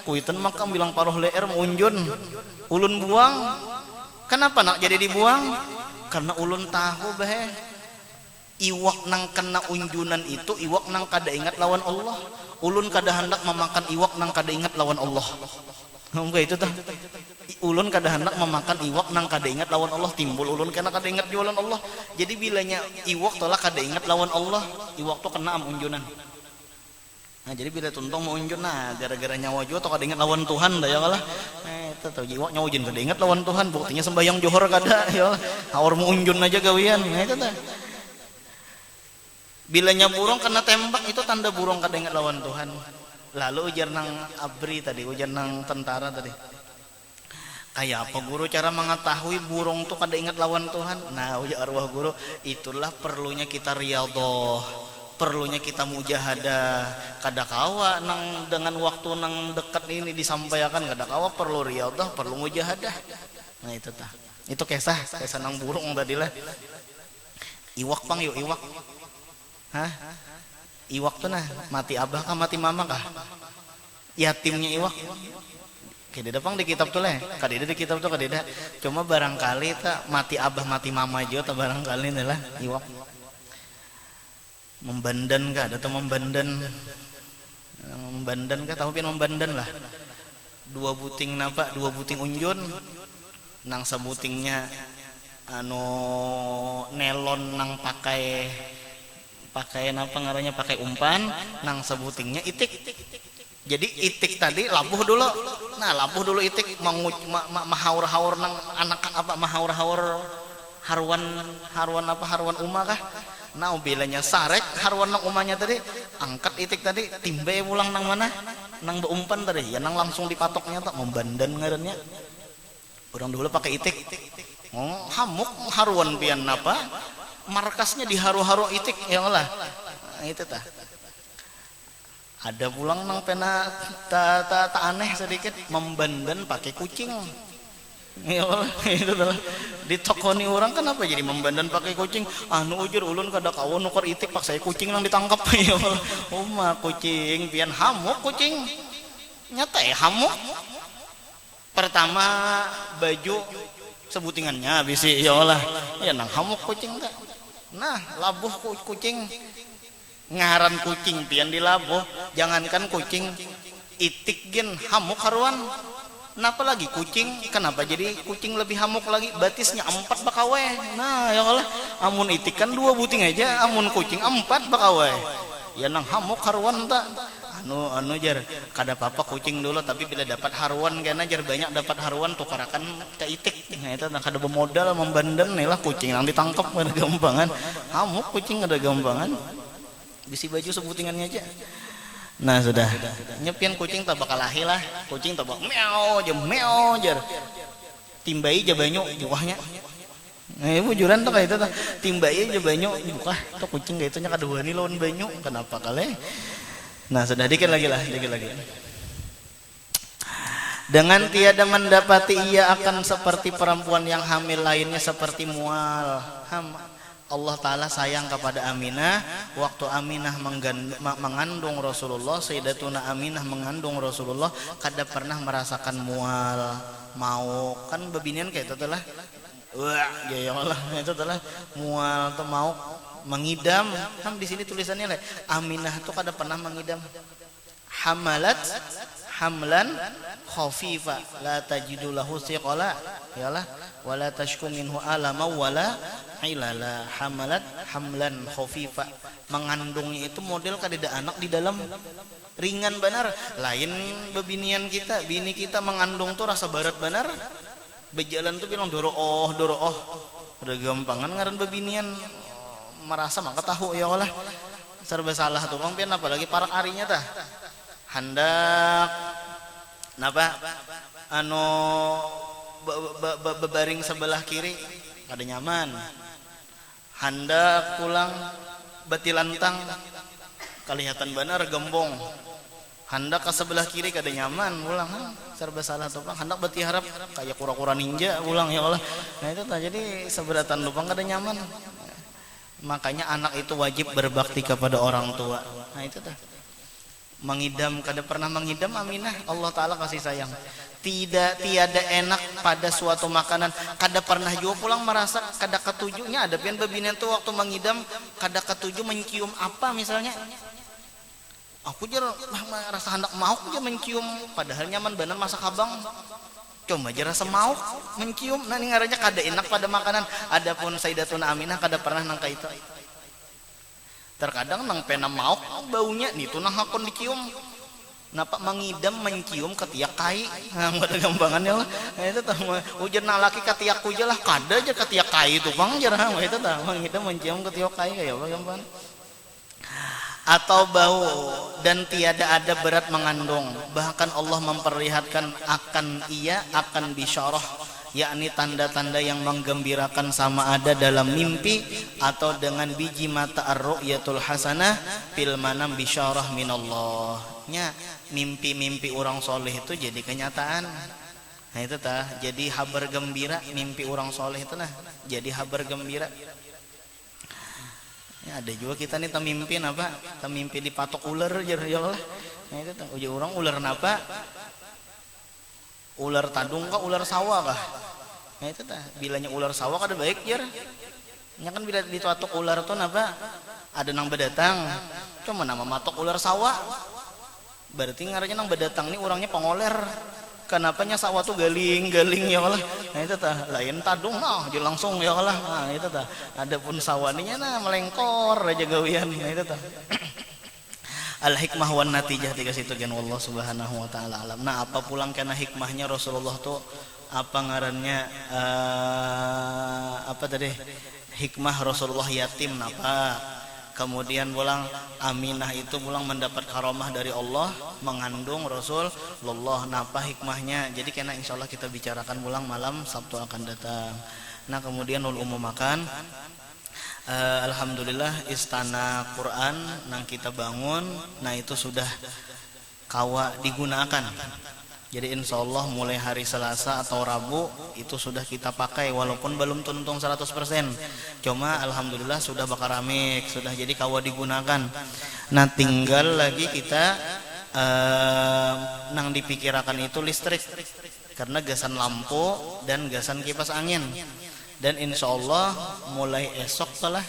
Kuitan makam bilang paruh leer munjun. Ulun buang. Kenapa nak jadi dibuang? Karena ulun tahu bahe. Iwak nang kena unjunan itu iwak nang kada ingat lawan Allah. Ulun kada hendak memakan iwak nang kada ingat lawan Allah. Enggak itu tuh. Ulun kada hendak memakan iwak nang kada ingat lawan Allah, timbul ulun kena kada ingat lawan Allah. Jadi bilanya iwak tolak kada ingat lawan Allah, iwak tuh kena unjunan. Nah jadi bila tuntong mau unjun, nah gara-gara nyawa juga tuh kada ingat lawan Tuhan dah ya Allah. Itu tuh iwak nyawa unjun kada ingat lawan Tuhan, buktinya sembahyang johor kada ya Allah. Hawar mau unjun aja gawian. Nah itu tuh. Bilanya burung kena tembak itu tanda burung kada ingat lawan Tuhan. Lalu ujar nang abri tadi, ujar nang tentara tadi. Kayak apa guru cara mengetahui burung tuh kada ingat lawan Tuhan? Nah ujar arwah guru, itulah perlunya kita riyadhah, perlunya kita mujahadah. Kada kawa nang dengan waktu nang dekat ini disampaikan, kada kawa perlu riyadhah, perlu mujahadah. Nah itu tah. Itu kisah nang burung tadi lah. Iwak pang yuk iwak. Hah? Iwak tuh nah mati abah kah mati mama kah? Yatimnya iwak. Kadeda pang di kitab tuh leh. Kadeda di kitab tuh kadeda. Cuma barangkali tak mati abah mati mama aja tak barangkali nih lah iwak. Membandan kah? Ada tuh membandan. Membandan kah? Tahu pian membandan lah. Dua buting napa? Dua buting unjun. Nang sebutingnya nelon nang pakai apa ngarannya pakai umpan, nang sebutingnya itik. Jadi itik tadi labuh dulu. Nah labuh dulu itik mahaur-haur nang anak apa mahaur-haur harwan apa harwan umah kah. Nah bilanya sarek harwan nang umahnya tadi angkat itik tadi timbe pulang nang mana nang beumpan tadi ya nang langsung dipatoknya tak membandan ngarannya orang dulu pakai itik hamuk harwan pian apa markasnya di haru-haru itik ya lah nah, itu tah ada pulang nang pena tak aneh sedikit membandan pakai kucing ya Allah itu adalah di toko ni orang kenapa jadi membandan pakai kucing anu ujur ulun kada kawan nuker itik pak saya kucing nang ditangkap ya Allah kucing pian hamuk kucing nyata ya hamuk pertama baju sebutingannya bisi ya Allah ya nang hamuk kucing tak nah labuh kucing ngaran kucing pian dilabuh jangankan kucing itik gen hamuk haruan kenapa lagi kucing kenapa jadi kucing lebih hamuk lagi batisnya 4 bakawe nah ya Allah amun itik kan 2 buting aja amun kucing 4 bakawe ya nang hamuk haruan tak anu jar kada apa-apa kucing dulu tapi bila dapat haruan kena jar banyak dapat haruan tukarakan ke itik nah itu nah kada bermodal membandan nih lah kucing yang ditangkap ada gampangan hamuk kucing ada gampangan bisi baju sebutingannya aja nah sudah nyepian kucing tak bakal lahir lah kucing tak bakal meow jar timbai aja banyak buahnya nah bujuran tuh kayak itu tuh timbai aja banyak buka tuh kucing kayak itu nya kada wani lawan banyak kenapa kali nah sudah dikit lagi dengan tiada mendapati ia akan seperti perempuan yang hamil lainnya seperti mual Allah Ta'ala sayang kepada Aminah waktu Aminah mengandung Rasulullah Sayyidatuna Aminah mengandung Rasulullah kada pernah merasakan mual mau kan bebinian kayak itu telah wah ya Allah itu telah mual atau mau mengidam kan di sini tulisannya lah Aminah tuh kada pernah mengidam hamalat hamlan khafifa la tajidu lahu siqala yalah wala tashku minhu alama wala ilala hamalat hamlan khafifa mengandungnya itu model kada anak di dalam ringan benar lain bebinian kita bini kita mengandung tuh rasa barat benar berjalan tuh bilang doroh udah gampangan ngaran bebinian merasa maka tahu ya Allah serba salah tuh bang pian apalagi para arinya tah hendak napa anu bebaring sebelah kiri kada nyaman hendak pulang betilantang kelihatan benar gembong hendak ke sebelah kiri kada nyaman pulang serba salah tuh bang hendak beti harap kayak kura-kura ninja pulang ya Allah nah itu tah jadi seberatan lupang kada nyaman makanya anak itu wajib berbakti kepada orang tua nah itu tah mengidam kada pernah mengidam Aminah Allah Ta'ala kasih sayang tiada enak pada suatu makanan kada pernah juga pulang merasa kada ketujuhnya ada pian bebinian tuh waktu mengidam kada ketujuh mencium apa misalnya aku jar rasa hendak mau aja mencium padahal nyaman bener masak abang coba aja rasa mau mencium nah ini ngarannya kada enak pada makanan adapun Sayyidatuna Aminah kada pernah nangka itu terkadang nang pena mau baunya nih tuh nang hakon dicium napa mengidam mencium ketiak kai nah ada gampangan ya lah nah, itu tah ujar nang laki ketiak kuja lah kada aja ketiak kai itu bang jarang itu tah mengidam mencium ketiak kai kayak apa gampangan atau bau dan tiada ada berat mengandung bahkan Allah memperlihatkan akan ia akan bisyarah yakni tanda-tanda yang menggembirakan sama ada dalam mimpi atau dengan biji mata ar-ru'yatul hasanah fil manam bisyarah minallah nya mimpi-mimpi orang soleh itu jadi kenyataan nah itu tah jadi kabar gembira mimpi orang soleh itu nah jadi kabar gembira ya ada juga kita nih tamimpin apa tamimpi dipatok ular jar ya Allah nah itu tah uji orang ular napa ular tadung kah ular sawah kah nah itu tah bilanya ular sawah kada baik jar nya kan bila dipatok ular tuh napa ada nang bedatang cuma nama matok ular sawah berarti ngarannya nang bedatang nih orangnya pengoler kenapanya sawah tuh galing ya Allah nah itu tah lain tadung nah jadi langsung ya Allah nah itu tah adapun sawahnya nah melengkor aja gawian nah itu tah al hikmah wan natijah tiga situ gen Allah subhanahu wa ta'ala alam nah apa pulang kena hikmahnya Rasulullah tuh apa ngarannya apa tadi, hikmah Rasulullah yatim napa, kemudian pulang Aminah itu pulang mendapat karomah dari Allah mengandung Rasulullah napa hikmahnya. Jadi kena insyaallah kita bicarakan pulang malam Sabtu akan datang. Nah kemudian ulun umumkan alhamdulillah istana Quran nang kita bangun, nah itu sudah kawa digunakan. Jadi insya Allah mulai hari Selasa atau Rabu itu sudah kita pakai, walaupun belum tuntung 100%. Cuma alhamdulillah sudah bakar ramik, sudah jadi kawa digunakan. Nah tinggal lagi kita nang dipikirkan itu listrik, karena gasan lampu dan gasan kipas angin. Dan insya Allah mulai esok telah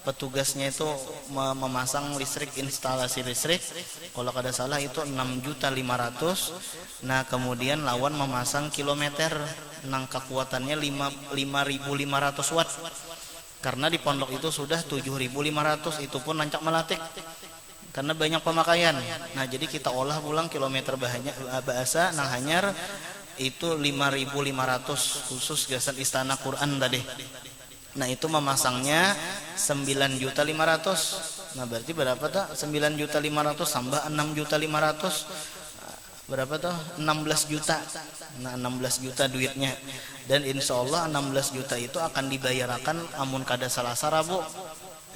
petugasnya itu memasang listrik, instalasi listrik, kalau kada salah itu 6.500.000. Nah kemudian lawan memasang kilometer nang kekuatannya 5.500 watt, karena di pondok itu sudah 7.500, itu pun nancak melatik karena banyak pemakaian. Nah jadi kita olah pulang kilometer bahasa nang hanyar itu 5.500 khusus gasan istana Quran tadi. Nah itu memasangnya 9.500.000. Nah berarti berapa tuh? 9.500.000 tambah 6.500.000 berapa tuh? 16 juta. Nah 16 juta duitnya. Dan insya Allah 16 juta itu akan dibayarkan amun kada Selasa Rabu.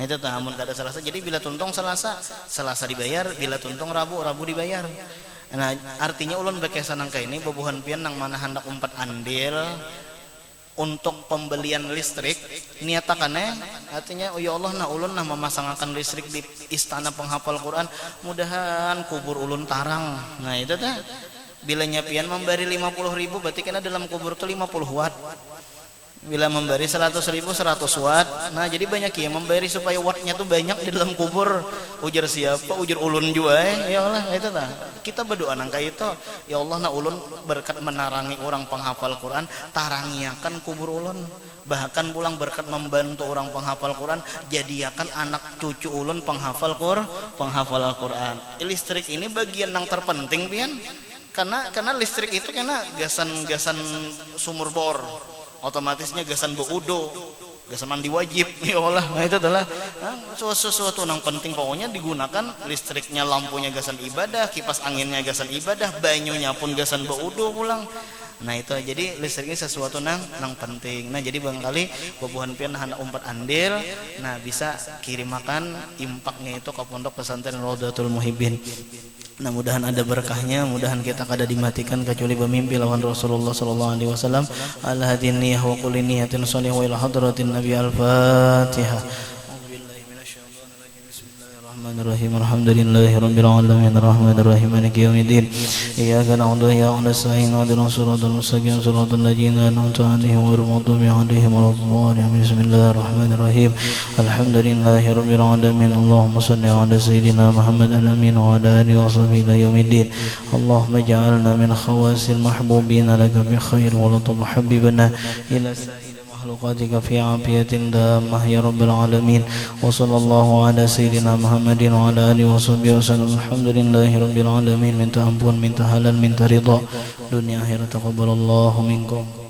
Nah itu tuh amun kada Selasa. Jadi bila tuntung Selasa dibayar, bila tuntung Rabu dibayar. Nah artinya ulun bekesan angka ini bobohan pian nang mana hendak umpat andil untuk pembelian listrik niatakannya, artinya oh ya Allah nah ulun nah memasangkan listrik di istana penghafal Quran, mudahan kubur ulun tarang. Nah itu teh bila nyapian memberi 50.000 berarti kena dalam kubur tuh 50 watt, bila memberi 100.000 100 watt. Nah jadi banyak yang memberi supaya wattnya tuh banyak di dalam kubur. Ujar siapa? Ujar ulun juga ya Allah itu tah. Kita berdoa nangka itu ya Allah nah ulun berkat menarangi orang penghafal Quran, tarangiakan kubur ulun. Bahkan pulang berkat membantu orang penghafal Quran, jadiakan anak cucu ulun penghafal Al-Quran. Listrik ini bagian yang terpenting pian. Karena listrik itu karena gasan sumur bor. Otomatisnya gasan beudo, gasan mandi wajib ya Allah. Nah itu adalah sesuatu yang penting, pokoknya digunakan listriknya, lampunya gasan ibadah, kipas anginnya gasan ibadah, banyunya pun gasan beudo pulang. Nah itu jadi listrik ini sesuatu nang penting. Nah jadi barangkali bobohan pian hendak umpat andil, nah bisa kirimakan impaknya itu ke pondok pesantren Rodatul Muhibbin. Nah mudahan ada berkahnya, mudahan kita kada dimatikan kecuali bermimpi lawan Rasulullah sallallahu alaihi wasallam. Ala hadin niyah wa kulli niyatin shalihah wa ila hadratin nabi al-fatihah. Bismillahirrahmanirrahim. Alhamdulillahi rabbil alamin arrahmanir rahim maliki yaumiddin. Iyyaka na'budu wa iyyaka nasta'in ihdinas siratal mustaqim siratal ladzina an'amta 'alaihim ghairil maghdubi 'alaihim waladdallin. Bismillahirrahmanirrahim. Alhamdulillahi rabbil alamin. Allahumma shalli 'ala sayyidina Muhammad al-amin wa 'ala alihi wa sahbihi ila yaumiddin. Allahumma ij'alna min khawasil mahbubin laka bi khair wa la tuhabbibna ila مخلوقاتك في عافية دامة يا رب العالمين. وصلى الله على سيدنا محمد وعلى آله وصحبه وسلم. الحمد لله رب العالمين. من تأمبون من تهلل من ترضى دنيا آخرة. تقبل الله منكم.